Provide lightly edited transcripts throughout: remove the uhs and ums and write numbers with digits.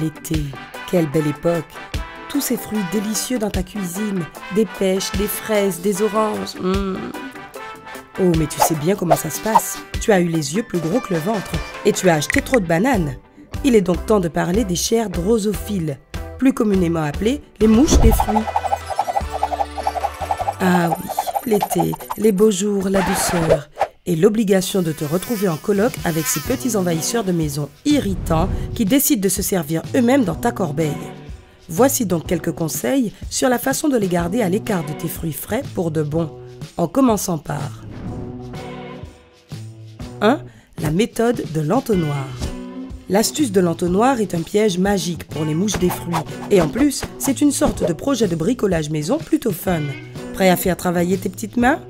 l'été, quelle belle époque! Tous ces fruits délicieux dans ta cuisine, des pêches, des fraises, des oranges. Oh, mais tu sais bien comment ça se passe. Tu as eu les yeux plus gros que le ventre et tu as acheté trop de bananes. Il est donc temps de parler des chères drosophiles, plus communément appelées les mouches des fruits. Ah oui, l'été, les beaux jours, la douceur et l'obligation de te retrouver en coloc avec ces petits envahisseurs de maison irritants qui décident de se servir eux-mêmes dans ta corbeille. Voici donc quelques conseils sur la façon de les garder à l'écart de tes fruits frais pour de bon, en commençant par 1. La méthode de l'entonnoir. L'astuce de l'entonnoir est un piège magique pour les mouches des fruits et en plus, c'est une sorte de projet de bricolage maison plutôt fun. Prêt à faire travailler tes petites mains?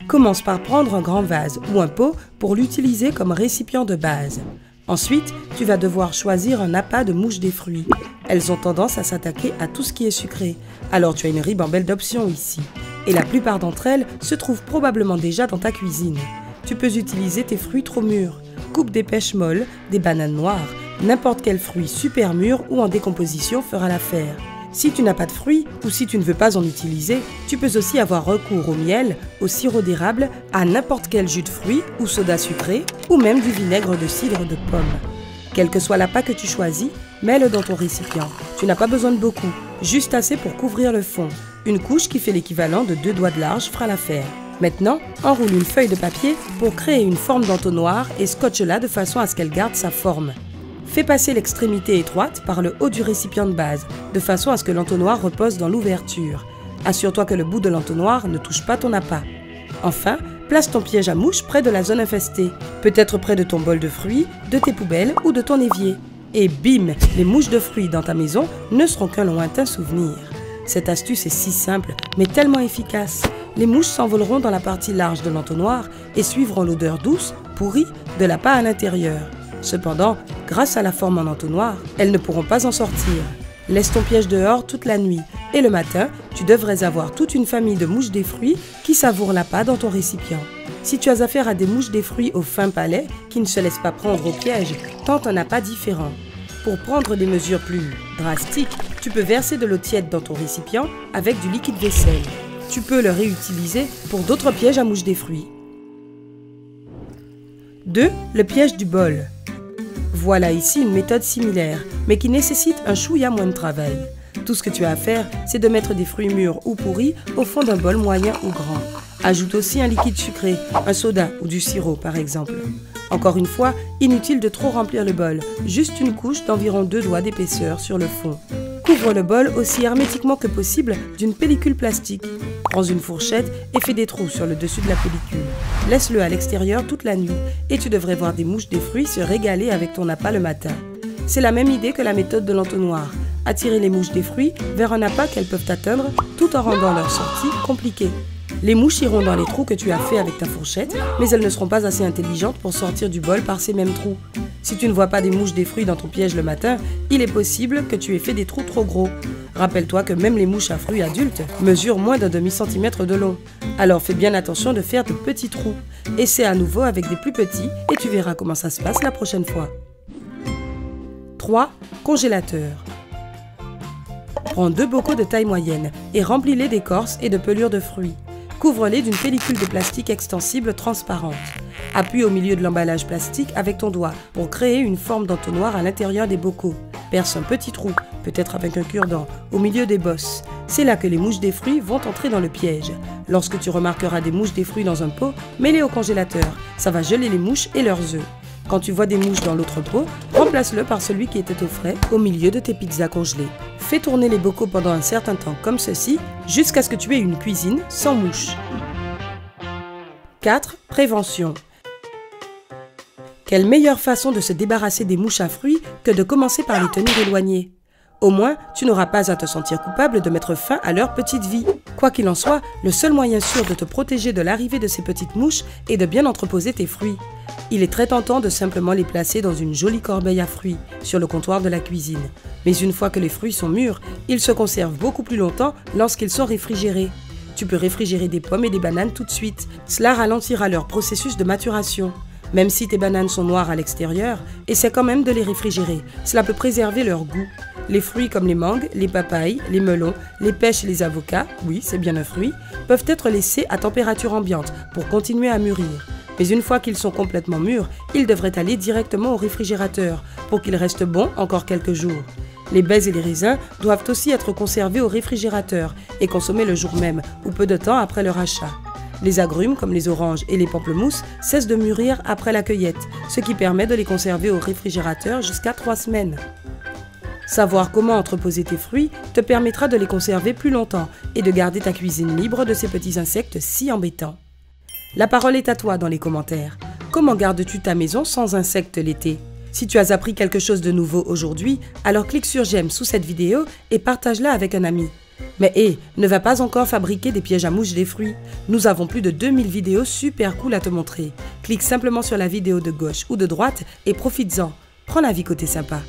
Commence par prendre un grand vase ou un pot pour l'utiliser comme récipient de base. Ensuite, tu vas devoir choisir un appât de mouches des fruits. Elles ont tendance à s'attaquer à tout ce qui est sucré, alors tu as une ribambelle d'options ici. Et la plupart d'entre elles se trouvent probablement déjà dans ta cuisine. Tu peux utiliser tes fruits trop mûrs. Coupe des pêches molles, des bananes noires, n'importe quel fruit super mûr ou en décomposition fera l'affaire. Si tu n'as pas de fruits ou si tu ne veux pas en utiliser, tu peux aussi avoir recours au miel, au sirop d'érable, à n'importe quel jus de fruits ou soda sucré ou même du vinaigre de cidre de pomme. Quel que soit l'appât que tu choisis, mets-le dans ton récipient. Tu n'as pas besoin de beaucoup, juste assez pour couvrir le fond. Une couche qui fait l'équivalent de 2 doigts de large fera l'affaire. Maintenant, enroule une feuille de papier pour créer une forme d'entonnoir et scotche-la de façon à ce qu'elle garde sa forme. Fais passer l'extrémité étroite par le haut du récipient de base, de façon à ce que l'entonnoir repose dans l'ouverture. Assure-toi que le bout de l'entonnoir ne touche pas ton appât. Enfin, place ton piège à mouches près de la zone infestée, peut-être près de ton bol de fruits, de tes poubelles ou de ton évier. Et bim, les mouches de fruits dans ta maison ne seront qu'un lointain souvenir. Cette astuce est si simple, mais tellement efficace. Les mouches s'envoleront dans la partie large de l'entonnoir et suivront l'odeur douce, pourrie, de l'appât à l'intérieur. Cependant, grâce à la forme en entonnoir, elles ne pourront pas en sortir. Laisse ton piège dehors toute la nuit et le matin, tu devrais avoir toute une famille de mouches des fruits qui savourent l'appât dans ton récipient. Si tu as affaire à des mouches des fruits au fin palais qui ne se laissent pas prendre au piège, tente un appât différent. Pour prendre des mesures plus drastiques, tu peux verser de l'eau tiède dans ton récipient avec du liquide vaisselle. Tu peux le réutiliser pour d'autres pièges à mouches des fruits. 2. Le piège du bol. Voilà ici une méthode similaire, mais qui nécessite un chouïa moins de travail. Tout ce que tu as à faire, c'est de mettre des fruits mûrs ou pourris au fond d'un bol moyen ou grand. Ajoute aussi un liquide sucré, un soda ou du sirop par exemple. Encore une fois, inutile de trop remplir le bol, juste une couche d'environ 2 doigts d'épaisseur sur le fond. Couvre le bol aussi hermétiquement que possible d'une pellicule plastique. Prends une fourchette et fais des trous sur le dessus de la pellicule. Laisse-le à l'extérieur toute la nuit et tu devrais voir des mouches des fruits se régaler avec ton appât le matin. C'est la même idée que la méthode de l'entonnoir. Attirer les mouches des fruits vers un appât qu'elles peuvent atteindre tout en rendant leur sortie compliquée. Les mouches iront dans les trous que tu as fait avec ta fourchette, mais elles ne seront pas assez intelligentes pour sortir du bol par ces mêmes trous. Si tu ne vois pas des mouches des fruits dans ton piège le matin, il est possible que tu aies fait des trous trop gros. Rappelle-toi que même les mouches à fruits adultes mesurent moins d'un demi-centimètre de long. Alors fais bien attention de faire de petits trous. Essaie à nouveau avec des plus petits et tu verras comment ça se passe la prochaine fois. 3. Congélateur. Prends 2 bocaux de taille moyenne et remplis-les d'écorce et de pelures de fruits. Couvre-les d'une pellicule de plastique extensible transparente. Appuie au milieu de l'emballage plastique avec ton doigt pour créer une forme d'entonnoir à l'intérieur des bocaux. Perce un petit trou, peut-être avec un cure-dent, au milieu des bosses. C'est là que les mouches des fruits vont entrer dans le piège. Lorsque tu remarqueras des mouches des fruits dans un pot, mets-les au congélateur. Ça va geler les mouches et leurs œufs. Quand tu vois des mouches dans l'autre pot, remplace-le par celui qui était au frais au milieu de tes pizzas congelées. Fais tourner les bocaux pendant un certain temps comme ceci, jusqu'à ce que tu aies une cuisine sans mouches. 4. Prévention. Quelle meilleure façon de se débarrasser des mouches à fruits que de commencer par les tenir éloignées. Au moins, tu n'auras pas à te sentir coupable de mettre fin à leur petite vie. Quoi qu'il en soit, le seul moyen sûr de te protéger de l'arrivée de ces petites mouches est de bien entreposer tes fruits. Il est très tentant de simplement les placer dans une jolie corbeille à fruits, sur le comptoir de la cuisine. Mais une fois que les fruits sont mûrs, ils se conservent beaucoup plus longtemps lorsqu'ils sont réfrigérés. Tu peux réfrigérer des pommes et des bananes tout de suite. Cela ralentira leur processus de maturation. Même si tes bananes sont noires à l'extérieur, essaie quand même de les réfrigérer, cela peut préserver leur goût. Les fruits comme les mangues, les papayes, les melons, les pêches et les avocats, oui c'est bien un fruit, peuvent être laissés à température ambiante pour continuer à mûrir. Mais une fois qu'ils sont complètement mûrs, ils devraient aller directement au réfrigérateur pour qu'ils restent bons encore quelques jours. Les baies et les raisins doivent aussi être conservés au réfrigérateur et consommés le jour même ou peu de temps après leur achat. Les agrumes comme les oranges et les pamplemousses cessent de mûrir après la cueillette, ce qui permet de les conserver au réfrigérateur jusqu'à 3 semaines. Savoir comment entreposer tes fruits te permettra de les conserver plus longtemps et de garder ta cuisine libre de ces petits insectes si embêtants. La parole est à toi dans les commentaires. Comment gardes-tu ta maison sans insectes l'été? Si tu as appris quelque chose de nouveau aujourd'hui, alors clique sur j'aime sous cette vidéo et partage-la avec un ami. Mais ne va pas encore fabriquer des pièges à mouches des fruits. Nous avons plus de 2000 vidéos super cool à te montrer. Clique simplement sur la vidéo de gauche ou de droite et profites-en. Prends la vie côté sympa.